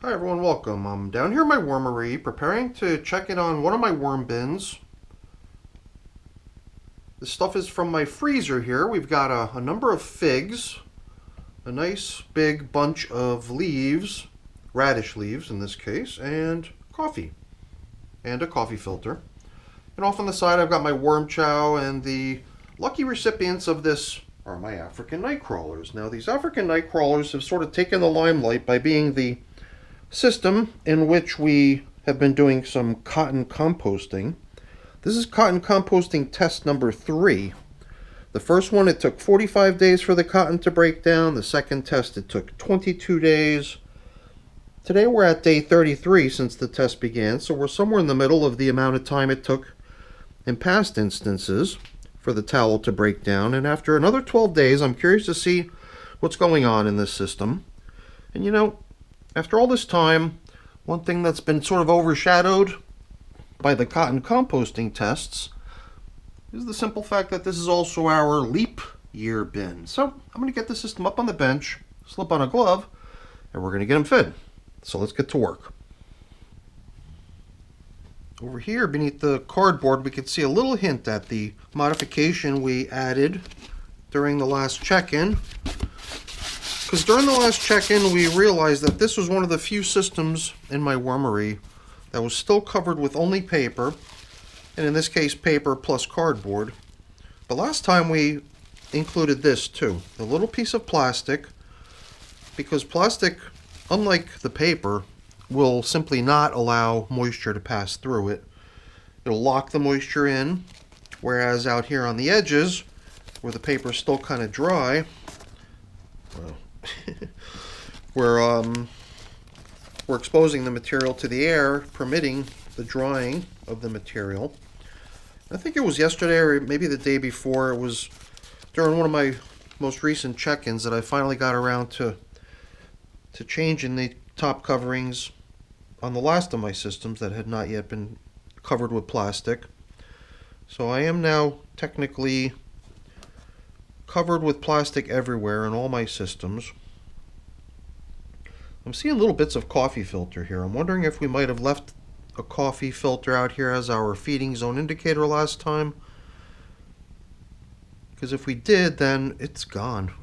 Hi everyone, welcome. I'm down here in my wormery preparing to check in on one of my worm bins. This stuff is from my freezer here. We've got a number of figs, a nice big bunch of leaves, radish leaves in this case, and coffee, and a coffee filter. And off on the side I've got my worm chow, and the lucky recipients of this are my African night crawlers. Now these African night crawlers have sort of taken the limelight by being the system in which we have been doing some cotton composting. This is cotton composting test number 3. The first one, it took 45 days for the cotton to break down. The second test, it took 22 days. Today we're at day 33 since the test began, so we're somewhere in the middle of the amount of time it took in past instances for the towel to break down. And after another 12 days, I'm curious to see what's going on in this system. And you know, after all this time, one thing that's been sort of overshadowed by the cotton composting tests is the simple fact that this is also our leap year bin. So I'm going to get the system up on the bench, slip on a glove, and we're going to get them fed. So let's get to work. Over here beneath the cardboard, we can see a little hint at the modification we added during the last check-in. Because during the last check-in, we realized that this was one of the few systems in my wormery that was still covered with only paper, and in this case, paper plus cardboard. But last time we included this too, a little piece of plastic, because plastic, unlike the paper, will simply not allow moisture to pass through it. It'll lock the moisture in, whereas out here on the edges, where the paper is still kind of dry, well, we're exposing the material to the air, permitting the drying of the material. I think it was yesterday or maybe the day before, it was during one of my most recent check-ins that I finally got around to changing the top coverings on the last of my systems that had not yet been covered with plastic. So I am now technically covered with plastic everywhere in all my systems. I'm seeing little bits of coffee filter here. I'm wondering if we might have left a coffee filter out here as our feeding zone indicator last time. Because if we did, then it's gone.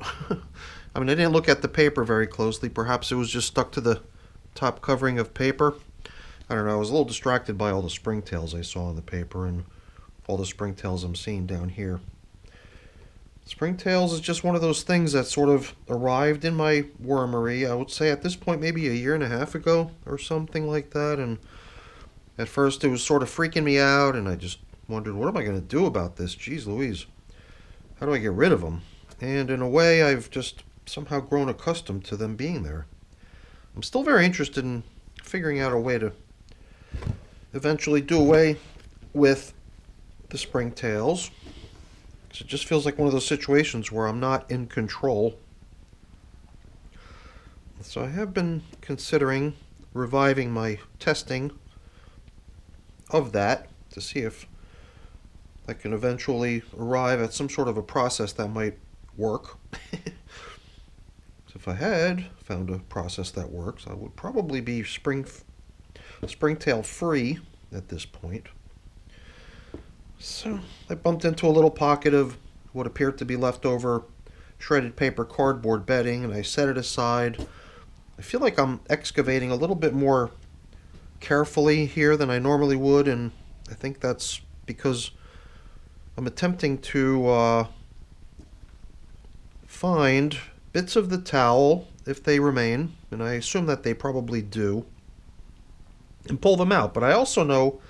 I mean, I didn't look at the paper very closely. Perhaps it was just stuck to the top covering of paper. I don't know. I was a little distracted by all the springtails I saw on the paper and all the springtails I'm seeing down here. Springtails is just one of those things that sort of arrived in my wormery, I would say at this point maybe a year and a half ago or something like that. And at first it was sort of freaking me out, and I just wondered, what am I going to do about this? Jeez Louise, how do I get rid of them? And in a way, I've just somehow grown accustomed to them being there. I'm still very interested in figuring out a way to eventually do away with the springtails. It just feels like one of those situations where I'm not in control. So I have been considering reviving my testing of that to see if I can eventually arrive at some sort of a process that might work. So if I had found a process that works, I would probably be springtail free at this point. So I bumped into a little pocket of what appeared to be leftover shredded paper cardboard bedding, and I set it aside. I feel like I'm excavating a little bit more carefully here than I normally would, and I think that's because I'm attempting to find bits of the towel, if they remain, and I assume that they probably do, and pull them out. But I also know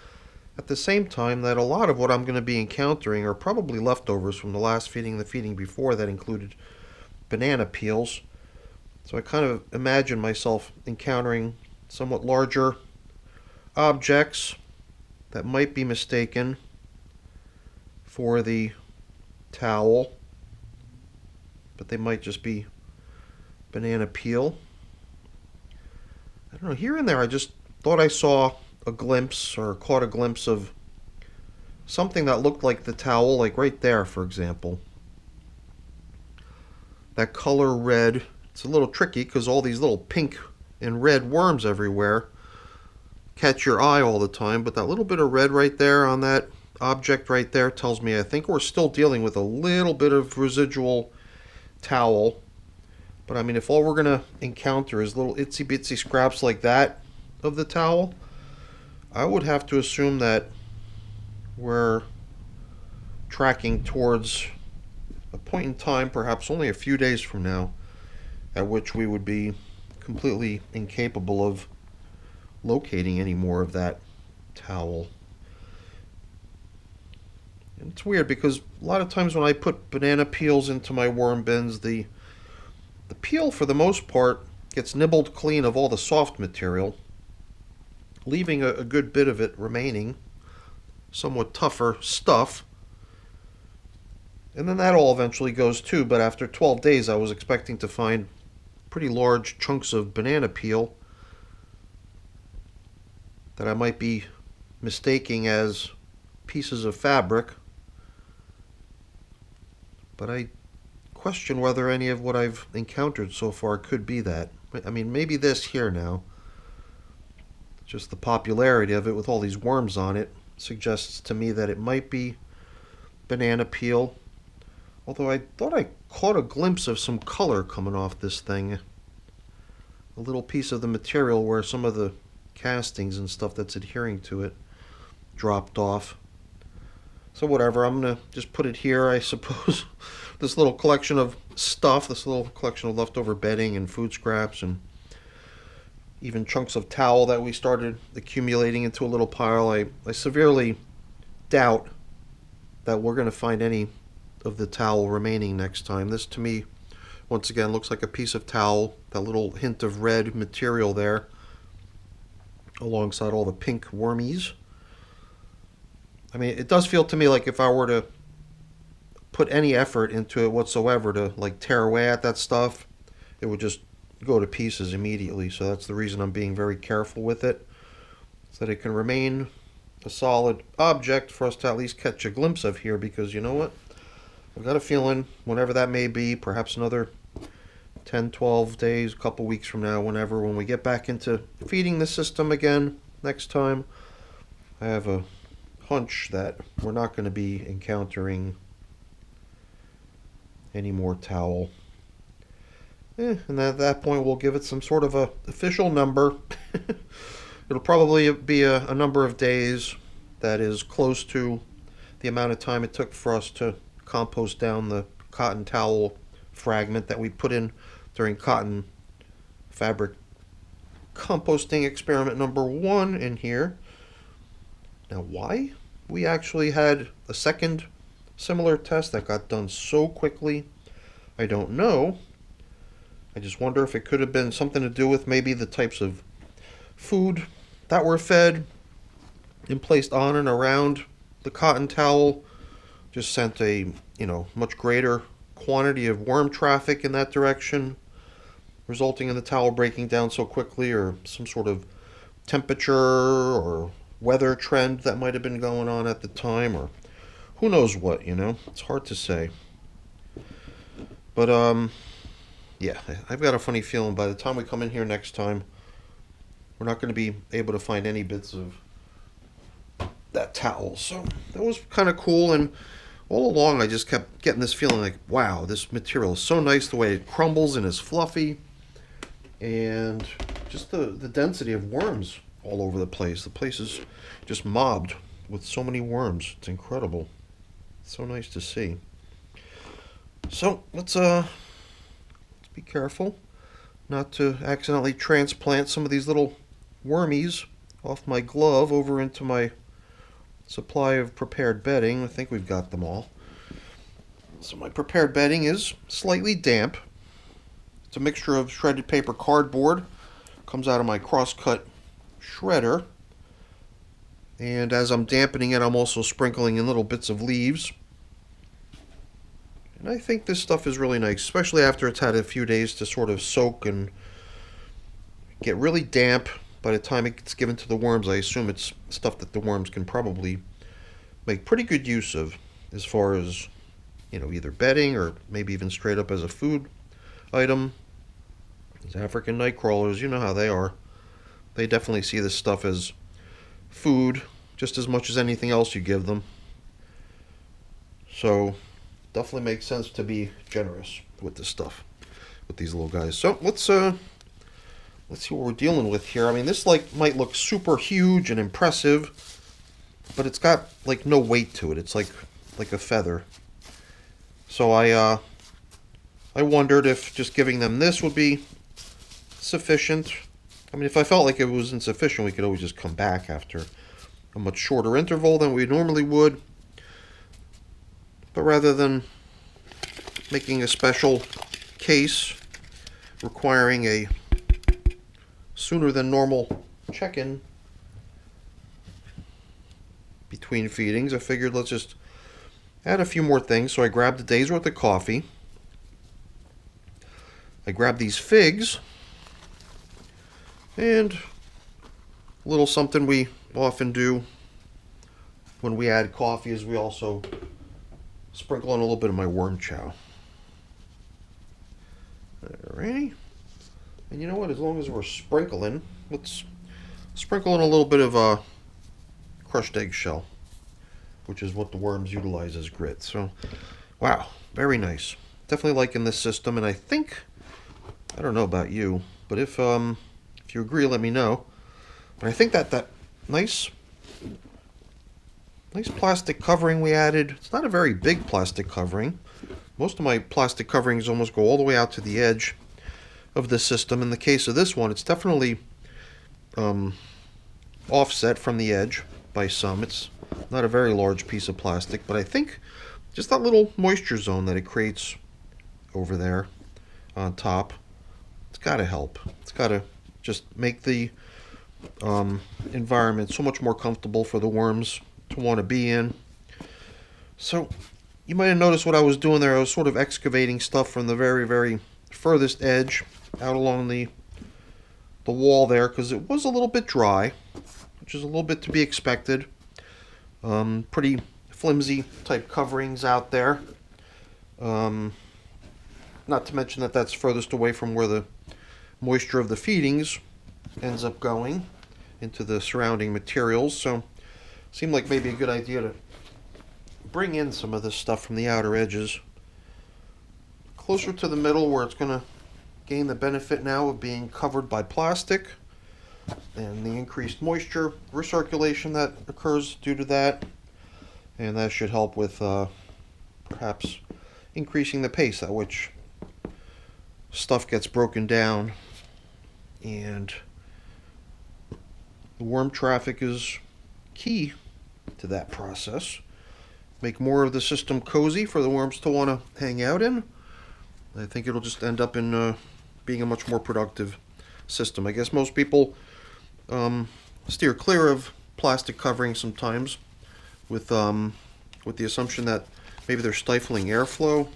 at the same time that a lot of what I'm going to be encountering are probably leftovers from the last feeding and the feeding before that included banana peels. So I kind of imagine myself encountering somewhat larger objects that might be mistaken for the towel, but they might just be banana peel. I don't know, here and there I just thought I saw a glimpse or caught a glimpse of something that looked like the towel, like right there, for example. That color red, it's a little tricky because all these little pink and red worms everywhere catch your eye all the time, but that little bit of red right there on that object right there tells me I think we're still dealing with a little bit of residual towel. But I mean, if all we're going to encounter is little itsy bitsy scraps like that of the towel, I would have to assume that we're tracking towards a point in time, perhaps only a few days from now, at which we would be completely incapable of locating any more of that towel. And it's weird because a lot of times when I put banana peels into my worm bins, the peel for the most part gets nibbled clean of all the soft material, leaving a good bit of it remaining, somewhat tougher stuff. And then that all eventually goes too, but after 12 days I was expecting to find pretty large chunks of banana peel that I might be mistaking as pieces of fabric. But I question whether any of what I've encountered so far could be that. I mean, maybe this here now, just the popularity of it with all these worms on it, suggests to me that it might be banana peel. Although I thought I caught a glimpse of some color coming off this thing. A little piece of the material where some of the castings and stuff that's adhering to it dropped off. So whatever, I'm going to just put it here, I suppose. This little collection of stuff, this little collection of leftover bedding and food scraps and even chunks of towel that we started accumulating into a little pile. I severely doubt that we're going to find any of the towel remaining next time. This to me, once again, looks like a piece of towel, that little hint of red material there, alongside all the pink wormies. I mean, it does feel to me like if I were to put any effort into it whatsoever to like tear away at that stuff, it would just go to pieces immediately. So that's the reason I'm being very careful with it, so that it can remain a solid object for us to at least catch a glimpse of here. Because you know what? I've got a feeling whenever that may be, perhaps another 10, 12 days, a couple weeks from now, whenever, when we get back into feeding the system again next time, I have a hunch that we're not going to be encountering any more towel. And at that point we'll give it some sort of a official number. It'll probably be a number of days that is close to the amount of time it took for us to compost down the cotton towel fragment that we put in during cotton fabric composting experiment number 1 in here. Now, why we actually had a second similar test that got done so quickly, I don't know. I just wonder if it could have been something to do with maybe the types of food that were fed and placed on and around the cotton towel just sent a, much greater quantity of worm traffic in that direction, resulting in the towel breaking down so quickly, or some sort of temperature or weather trend that might have been going on at the time, or who knows what, It's hard to say. But, yeah, I've got a funny feeling by the time we come in here next time, we're not going to be able to find any bits of that towel. So that was kind of cool, and all along I just kept getting this feeling like, wow, this material is so nice, the way it crumbles and is fluffy, and just the density of worms all over the place. The place is just mobbed with so many worms. It's incredible. It's so nice to see. So let's be careful not to accidentally transplant some of these little wormies off my glove over into my supply of prepared bedding. I think we've got them all. So my prepared bedding is slightly damp. It's a mixture of shredded paper cardboard. Comes out of my crosscut shredder. And as I'm dampening it, I'm also sprinkling in little bits of leaves. And I think this stuff is really nice, especially after it's had a few days to sort of soak and get really damp. By the time it gets given to the worms, I assume it's stuff that the worms can probably make pretty good use of, as far as, either bedding or maybe even straight up as a food item. African night crawlers, you know how they are. They definitely see this stuff as food just as much as anything else you give them. So definitely makes sense to be generous with this stuff, with these little guys. So let's see what we're dealing with here. I mean, this might look super huge and impressive, but it's got like no weight to it. It's like a feather. So I wondered if just giving them this would be sufficient. I mean, if I felt like it was insufficient, we could always just come back after a much shorter interval than we normally would. But rather than making a special case requiring a sooner than normal check-in between feedings, I figured let's just add a few more things. So I grabbed a day's worth of coffee. I grabbed these figs, and a little something we often do when we add coffee is we also sprinkle in a little bit of my worm chow. Alrighty. And you know what? As long as we're sprinkling, let's sprinkle in a little bit of crushed eggshell, which is what the worms utilize as grit. So, wow, very nice. Definitely liking this system, and I think, I don't know about you, but if you agree, let me know. But I think that nice plastic covering we added, it's not a very big plastic covering. Most of my plastic coverings almost go all the way out to the edge of the system. In the case of this one, it's definitely offset from the edge by some. It's not a very large piece of plastic, but I think just that little moisture zone that it creates over there on top, it's got to help. It's got to just make the environment so much more comfortable for the worms to want to be in. So you might have noticed what I was doing there. I was sort of excavating stuff from the very, very furthest edge out along the wall there, because it was a little bit dry, which is a little bit to be expected. Pretty flimsy type coverings out there. Not to mention that that's furthest away from where the moisture of the feedings ends up going into the surrounding materials. So it seemed like maybe a good idea to bring in some of this stuff from the outer edges closer to the middle, where it's going to gain the benefit now of being covered by plastic and the increased moisture recirculation that occurs due to that. And that should help with perhaps increasing the pace at which stuff gets broken down. And the worm traffic is key to that process. Make more of the system cozy for the worms to want to hang out in. I think it'll just end up in being a much more productive system. I guess most people steer clear of plastic covering sometimes with the assumption that maybe they're stifling airflow,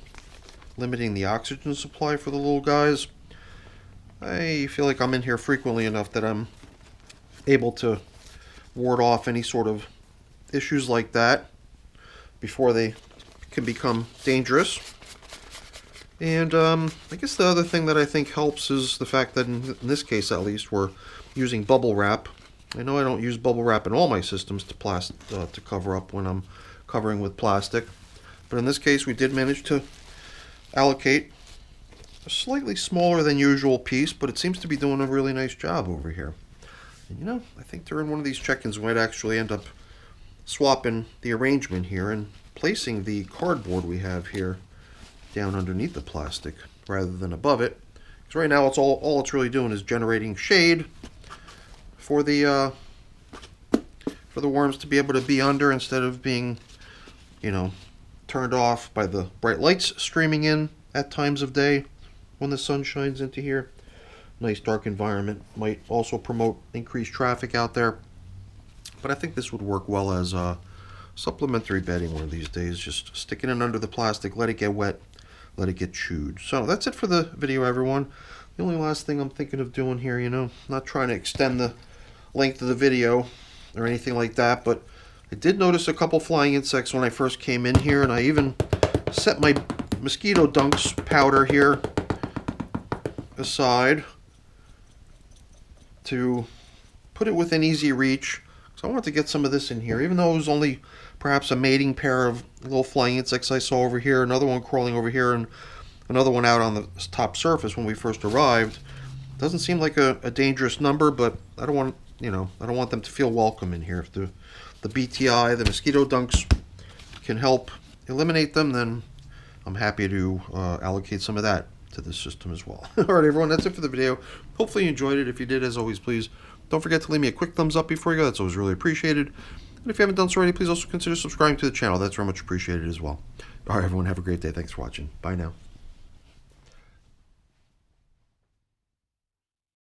limiting the oxygen supply for the little guys. I feel like I'm in here frequently enough that I'm able to ward off any sort of issues like that before they can become dangerous. And I guess the other thing that I think helps is the fact that in this case at least we're using bubble wrap. I know I don't use bubble wrap in all my systems to cover up when I'm covering with plastic, but in this case we did manage to allocate a slightly smaller than usual piece, but it seems to be doing a really nice job over here. And you know, I think during one of these check-ins we might actually end up swapping the arrangement here and placing the cardboard we have here down underneath the plastic rather than above it, because right now it's all it's really doing is generating shade for the worms to be able to be under, instead of being, you know, turned off by the bright lights streaming in at times of day when the sun shines into here. Nice dark environment might also promote increased traffic out there, but I think this would work well as supplementary bedding one of these days. Just sticking it under the plastic, let it get wet, let it get chewed. So that's it for the video, everyone. The only last thing I'm thinking of doing here, you know, not trying to extend the length of the video or anything like that, but I did notice a couple flying insects when I first came in here, and I even set my mosquito dunks powder here aside to put it within easy reach. So I want to get some of this in here, even though it was only perhaps a mating pair of little flying insects I saw over here, another one crawling over here, and another one out on the top surface when we first arrived. Doesn't seem like a dangerous number, but I don't want, I don't want them to feel welcome in here. If the BTI, the mosquito dunks, can help eliminate them, then I'm happy to allocate some of that to this system as well. All right, everyone, that's it for the video. Hopefully you enjoyed it. If you did, as always, please don't forget to leave me a quick thumbs up before you go. That's always really appreciated. And if you haven't done so already, please also consider subscribing to the channel. That's very much appreciated as well. All right, everyone, have a great day. Thanks for watching. Bye now.